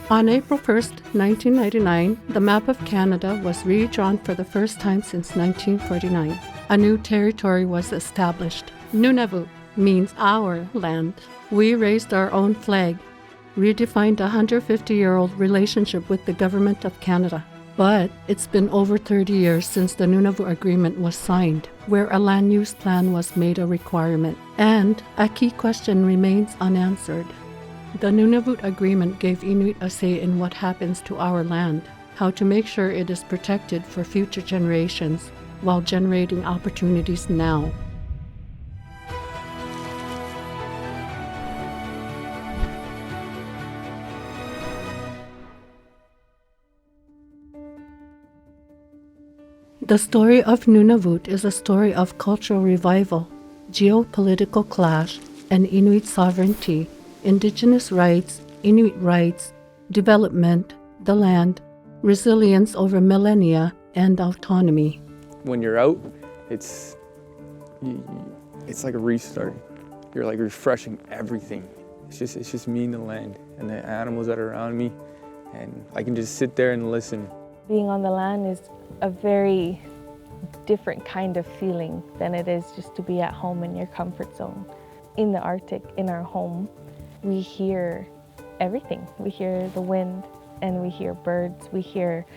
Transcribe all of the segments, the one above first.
On April 1st, 1999, the map of Canada was redrawn for the first time since 1949. A new territory was established. Nunavut means our land. We raised our own flag, redefined a 150-year-old relationship with the Government of Canada. But it's been over 30 years since the Nunavut Agreement was signed, where a land use plan was made a requirement, and a key question remains unanswered. The Nunavut Agreement gave Inuit a say in what happens to our land, how to make sure it is protected for future generations while generating opportunities now. The story of Nunavut is a story of cultural revival, geopolitical clash, and Inuit sovereignty, Indigenous rights, development, the land, resilience over millennia, and autonomy. When you're out, it's like a restart. You're like refreshing everything. It's just me and the land and the animals that are around me, and I can just sit there and listen. Being on the land is a very different kind of feeling than it is just to be at home in your comfort zone. In the Arctic, in our home, we hear everything. We hear the wind and we hear birds, we hear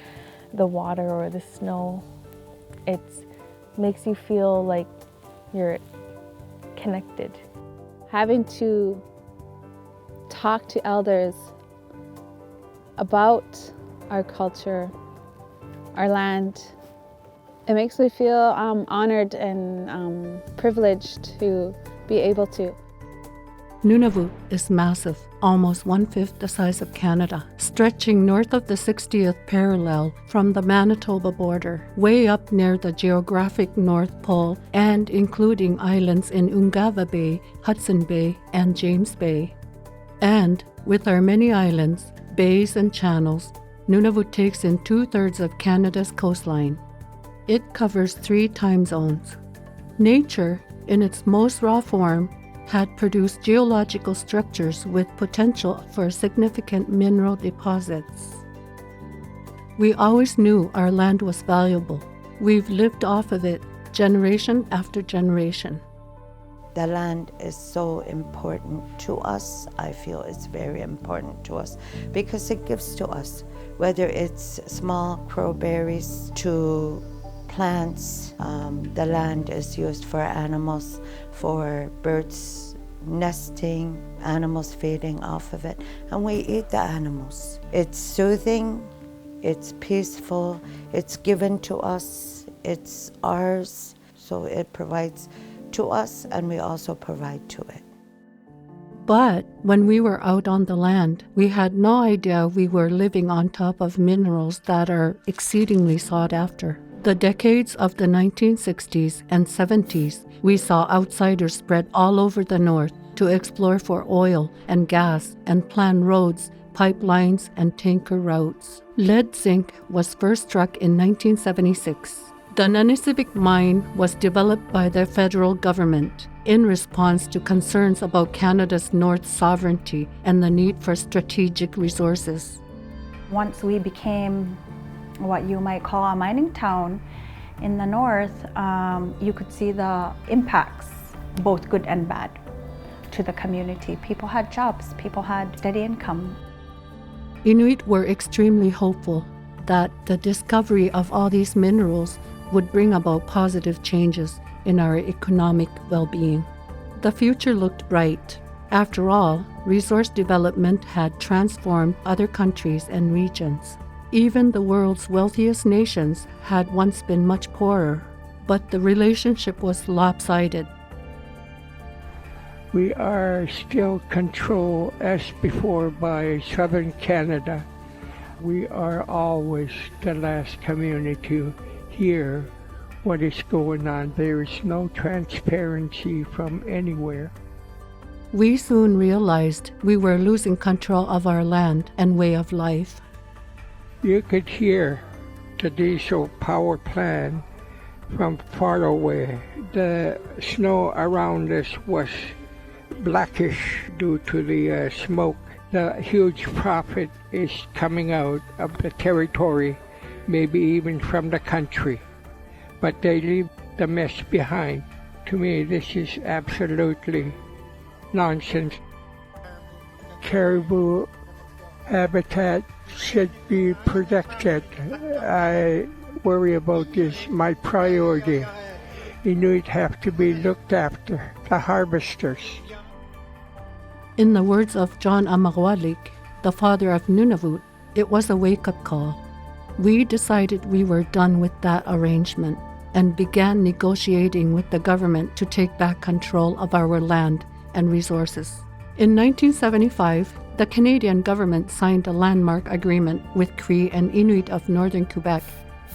the water or the snow. It makes you feel like you're connected. Having to talk to elders about our culture, our land, it makes me feel honored and privileged to be able to. Nunavut is massive, almost 1/5 the size of Canada, stretching north of the 60th parallel from the Manitoba border, way up near the geographic North Pole, and including islands in Ungava Bay, Hudson Bay, and James Bay. And with our many islands, bays, and channels, Nunavut takes in 2/3 of Canada's coastline. It covers 3 time zones. Nature, in its most raw form, had produced geological structures with potential for significant mineral deposits. We always knew our land was valuable. We've lived off of it generation after generation. The land is so important to us. I feel it's very important to us because it gives to us, whether it's small crowberries to plants. The land is used for animals, for birds nesting, animals feeding off of it, and we eat the animals. It's soothing, it's peaceful, it's given to us, it's ours, so it provides to us and we also provide to it. But when we were out on the land, we had no idea we were living on top of minerals that are exceedingly sought after. The decades of the 1960s and 70s, we saw outsiders spread all over the north to explore for oil and gas and plan roads, pipelines, and tanker routes. Lead zinc was first struck in 1976. The Nunavut mine was developed by the federal government in response to concerns about Canada's north sovereignty and the need for strategic resources. Once we became what you might call a mining town in the north, you could see the impacts, both good and bad, to the community. People had jobs, people had steady income. Inuit were extremely hopeful that the discovery of all these minerals would bring about positive changes in our economic well-being. The future looked bright. After all, resource development had transformed other countries and regions. Even the world's wealthiest nations had once been much poorer, but the relationship was lopsided. We are still controlled as before by southern Canada. We are always the last community to hear what is going on. There is no transparency from anywhere. We soon realized we were losing control of our land and way of life. You could hear the diesel power plant from far away. The snow around us was blackish due to the smoke. the huge profit is coming out of the territory, maybe even from the country, but they leave the mess behind. To me, this is absolutely nonsense. Caribou habitat should be protected. I worry about this. My priority. Inuit have to be looked after, the harvesters. In the words of John Amagwalik, the father of Nunavut, it was a wake-up call. We decided we were done with that arrangement and began negotiating with the government to take back control of our land and resources. In 1975, the Canadian government signed a landmark agreement with Cree and Inuit of northern Quebec,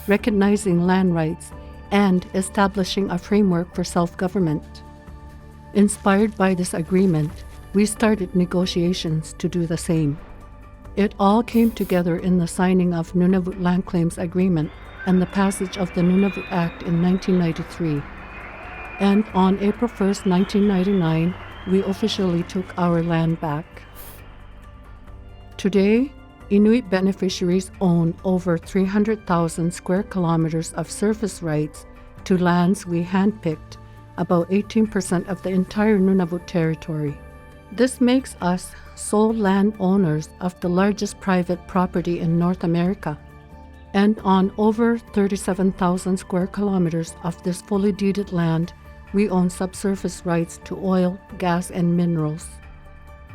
recognizing land rights and establishing a framework for self-government. Inspired by this agreement, we started negotiations to do the same. It all came together in the signing of Nunavut Land Claims Agreement and the passage of the Nunavut Act in 1993. And on April 1st, 1999, we officially took our land back. Today, Inuit beneficiaries own over 300,000 square kilometers of surface rights to lands we handpicked, about 18% of the entire Nunavut territory. This makes us sole landowners of the largest private property in North America. And on over 37,000 square kilometers of this fully deeded land, we own subsurface rights to oil, gas, and minerals.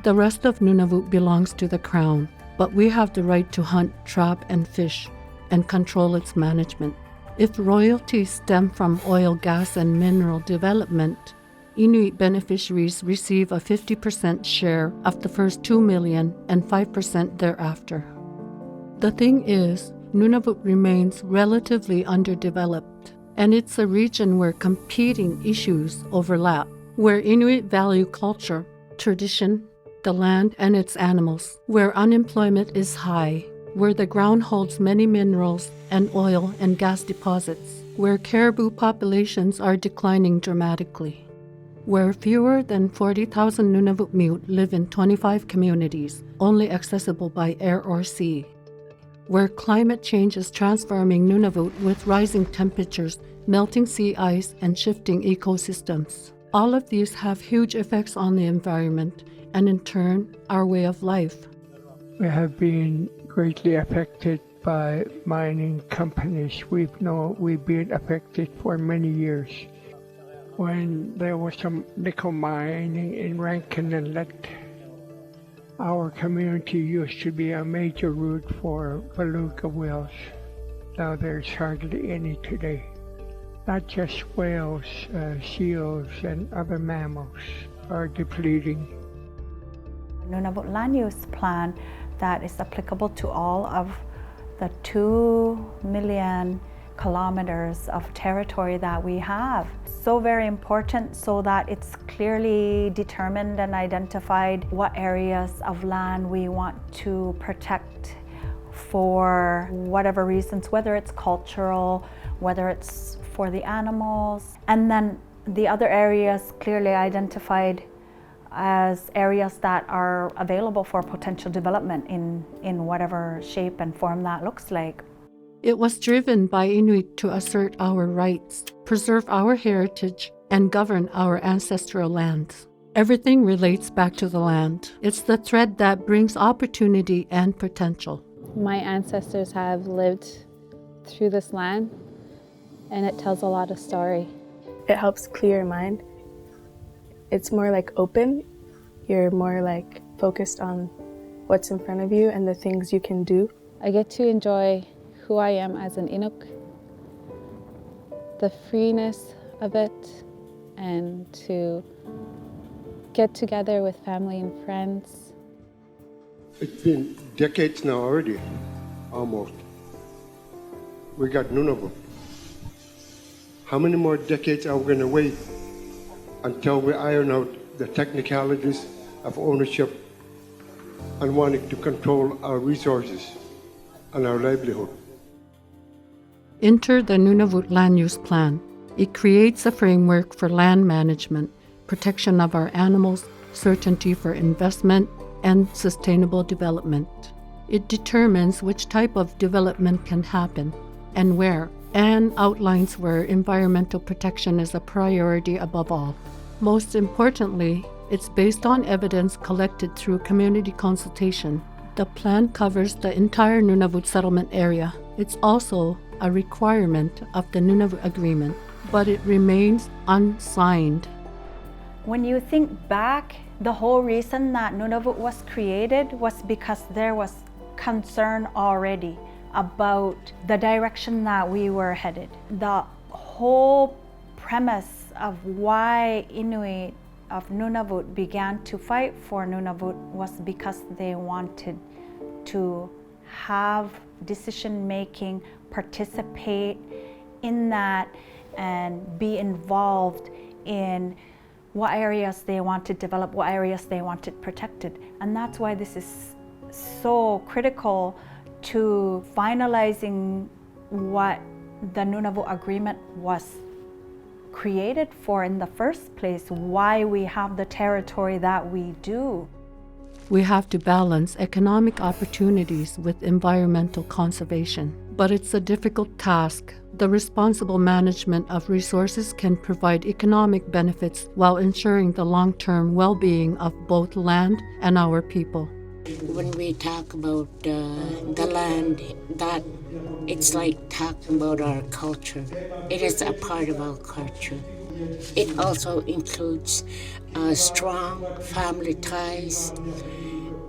The rest of Nunavut belongs to the Crown, but we have the right to hunt, trap, and fish, and control its management. If royalties stem from oil, gas, and mineral development, Inuit beneficiaries receive a 50% share of the first 2 million and 5% thereafter. The thing is, Nunavut remains relatively underdeveloped, and it's a region where competing issues overlap, where Inuit value culture, tradition, the land and its animals, where unemployment is high, where the ground holds many minerals and oil and gas deposits, where caribou populations are declining dramatically, where fewer than 40,000 Nunavut Mute live in 25 communities, only accessible by air or sea, where climate change is transforming Nunavut with rising temperatures, melting sea ice, and shifting ecosystems. All of these have huge effects on the environment and, in turn, our way of life. We have been greatly affected by mining companies. We've been affected for many years. When there was some nickel mining in Rankin Inlet, our community used to be a major route for beluga whales. Now there's hardly any today. Not just whales, seals, and other mammals are depleting. Nunavut Land Use Plan that is applicable to all of the 2 million kilometers of territory that we have. So very important so that it's clearly determined and identified what areas of land we want to protect for whatever reasons, whether it's cultural, whether it's for the animals, and then the other areas clearly identified as areas that are available for potential development in whatever shape and form that looks like. It was driven by Inuit to assert our rights, preserve our heritage, and govern our ancestral lands. Everything relates back to the land. It's the thread that brings opportunity and potential. My ancestors have lived through this land, and it tells a lot of story. It helps clear your mind. It's more like open. You're more like focused on what's in front of you and the things you can do. I get to enjoy who I am as an Inuk, the freeness of it, and to get together with family and friends. It's been decades now already, almost. We got Nunavut. How many more decades are we going to wait until we iron out the technicalities of ownership and wanting to control our resources and our livelihood? Enter the Nunavut Land Use Plan. It creates a framework for land management, protection of our animals, certainty for investment, and sustainable development. It determines which type of development can happen and where, and outlines where environmental protection is a priority above all. Most importantly, it's based on evidence collected through community consultation. The plan covers the entire Nunavut settlement area. It's also a requirement of the Nunavut Agreement, but it remains unsigned. When you think back, the whole reason that Nunavut was created was because there was concern already about the direction that we were headed. The whole premise of why Inuit of Nunavut began to fight for Nunavut was because they wanted to have decision-making, participate in that, and be involved in what areas they wanted developed, what areas they wanted protected. And that's why this is so critical to finalizing what the Nunavut Agreement was created for in the first place, why we have the territory that we do. We have to balance economic opportunities with environmental conservation, but it's a difficult task. The responsible management of resources can provide economic benefits while ensuring the long-term well-being of both land and our people. When we talk about the land, that it's like talking about our culture. It is a part of our culture. It also includes strong family ties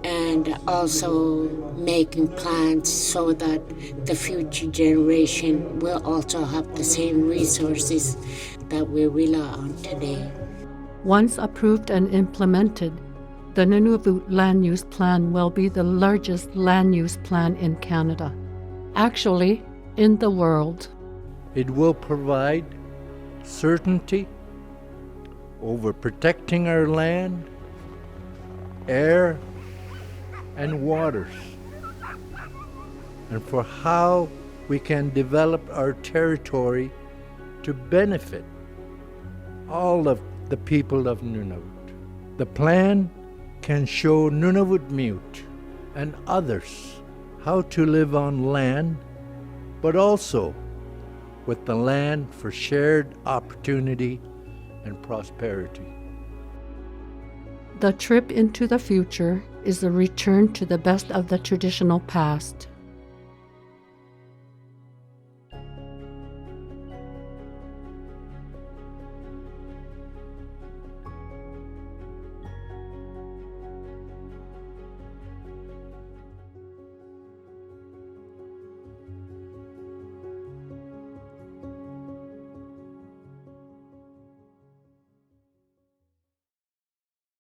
and also making plans so that the future generation will also have the same resources that we rely on today. Once approved and implemented, the Nunavut Land Use Plan will be the largest land use plan in Canada. Actually, in the world. It will provide certainty over protecting our land, air, and waters, and for how we can develop our territory to benefit all of the people of Nunavut. The plan can show Nunavut Mute and others how to live on land, but also with the land for shared opportunity and prosperity. The trip into the future is a return to the best of the traditional past.